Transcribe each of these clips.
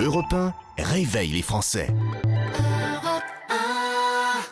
Europe 1 réveille les Français.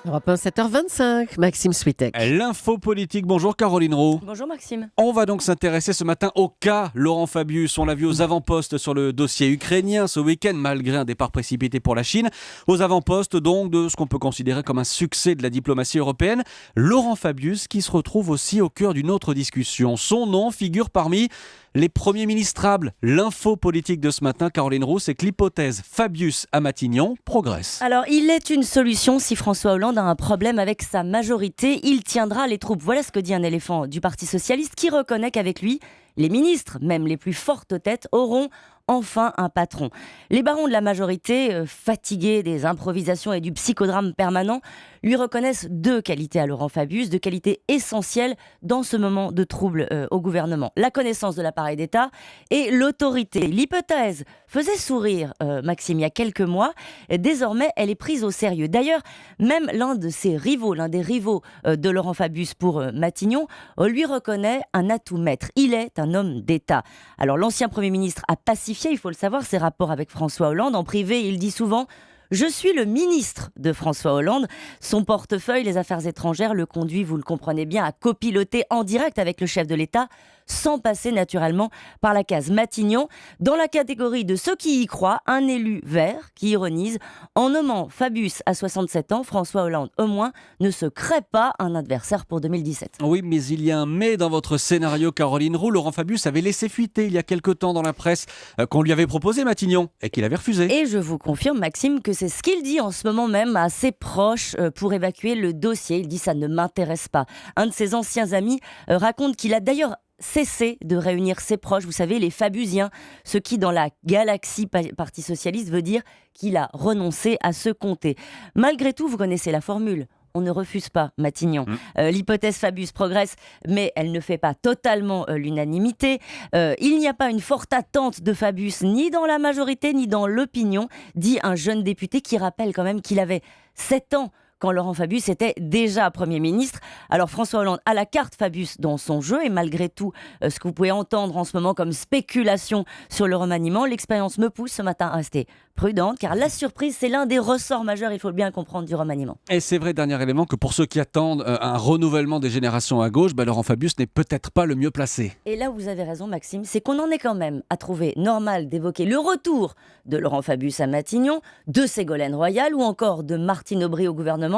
Europe 1, 7h25, Maxime Switek. L'info politique, bonjour Caroline Roux. Bonjour Maxime. On va donc s'intéresser ce matin au cas Laurent Fabius. On l'a vu aux avant-postes sur le dossier ukrainien ce week-end, malgré un départ précipité pour la Chine. Aux avant-postes donc de ce qu'on peut considérer comme un succès de la diplomatie européenne. Laurent Fabius qui se retrouve aussi au cœur d'une autre discussion. Son nom figure parmi les premiers ministrables. L'info politique de ce matin, Caroline Roux, c'est que l'hypothèse Fabius à Matignon progresse. Alors, il est une solution si François Hollande a un problème avec sa majorité. Il tiendra les troupes. Voilà ce que dit un éléphant du Parti Socialiste qui reconnaît qu'avec lui, les ministres, même les plus fortes têtes, auront enfin un patron. Les barons de la majorité, fatigués des improvisations et du psychodrame permanent, lui reconnaissent deux qualités à Laurent Fabius, deux qualités essentielles dans ce moment de trouble au gouvernement. La connaissance de l'appareil d'État et l'autorité. L'hypothèse faisait sourire Maxime il y a quelques mois. Désormais, elle est prise au sérieux. D'ailleurs, même l'un des rivaux de Laurent Fabius pour Matignon, lui reconnaît un atout maître. Il est un homme d'État. Alors, l'ancien Premier ministre a pacifié, il faut le savoir, ses rapports avec François Hollande. En privé, il dit souvent « Je suis le ministre de François Hollande ». Son portefeuille, les affaires étrangères, le conduit, vous le comprenez bien, à copiloter en direct avec le chef de l'État, sans passer naturellement par la case Matignon. Dans la catégorie de ceux qui y croient, un élu vert qui ironise « En nommant Fabius à 67 ans, François Hollande, au moins, ne se crée pas un adversaire pour 2017 ». Oui, mais il y a un mais dans votre scénario, Caroline Roux. Laurent Fabius avait laissé fuiter il y a quelque temps dans la presse qu'on lui avait proposé Matignon et qu'il avait refusé. Et je vous confirme, Maxime, que c'est ce qu'il dit en ce moment même à ses proches pour évacuer le dossier. Il dit « ça ne m'intéresse pas ». Un de ses anciens amis raconte qu'il a d'ailleurs cessé de réunir ses proches, vous savez, les Fabusiens, ce qui dans la galaxie Parti Socialiste veut dire qu'il a renoncé à se compter. Malgré tout, vous connaissez la formule. On ne refuse pas Matignon. L'hypothèse Fabius progresse, mais elle ne fait pas totalement l'unanimité. Il n'y a pas une forte attente de Fabius, ni dans la majorité, ni dans l'opinion, dit un jeune député qui rappelle quand même qu'il avait 7 ans quand Laurent Fabius était déjà Premier ministre. Alors François Hollande a la carte Fabius dans son jeu et malgré tout, ce que vous pouvez entendre en ce moment comme spéculation sur le remaniement, l'expérience me pousse ce matin à rester prudente car la surprise c'est l'un des ressorts majeurs, il faut bien le comprendre, du remaniement. Et c'est vrai, dernier élément, que pour ceux qui attendent un renouvellement des générations à gauche, Laurent Fabius n'est peut-être pas le mieux placé. Et là où vous avez raison Maxime, c'est qu'on en est quand même à trouver normal d'évoquer le retour de Laurent Fabius à Matignon, de Ségolène Royal ou encore de Martine Aubry au gouvernement.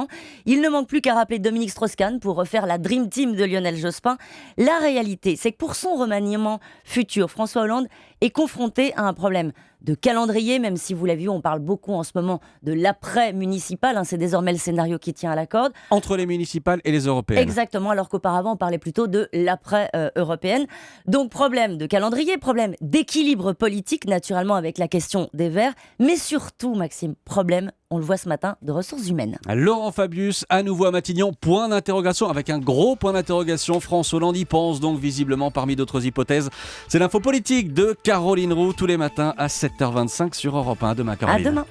Il ne manque plus qu'à rappeler Dominique Strauss-Kahn pour refaire la Dream Team de Lionel Jospin. La réalité, c'est que pour son remaniement futur, François Hollande est confronté à un problème de calendrier, même si vous l'avez vu, on parle beaucoup en ce moment de l'après-municipal, c'est désormais le scénario qui tient à la corde. Entre les municipales et les européennes. Exactement, alors qu'auparavant on parlait plutôt de l'après-européenne. Donc problème de calendrier, problème d'équilibre politique, naturellement avec la question des Verts, mais surtout, Maxime, problème, on le voit ce matin, de ressources humaines. Laurent Fabius, à nouveau à Matignon, point d'interrogation, avec un gros point d'interrogation. François Hollande y pense donc visiblement parmi d'autres hypothèses. C'est l'info politique de Caroline Roux tous les matins à 7h25 sur Europe 1. À demain, Caroline. À demain.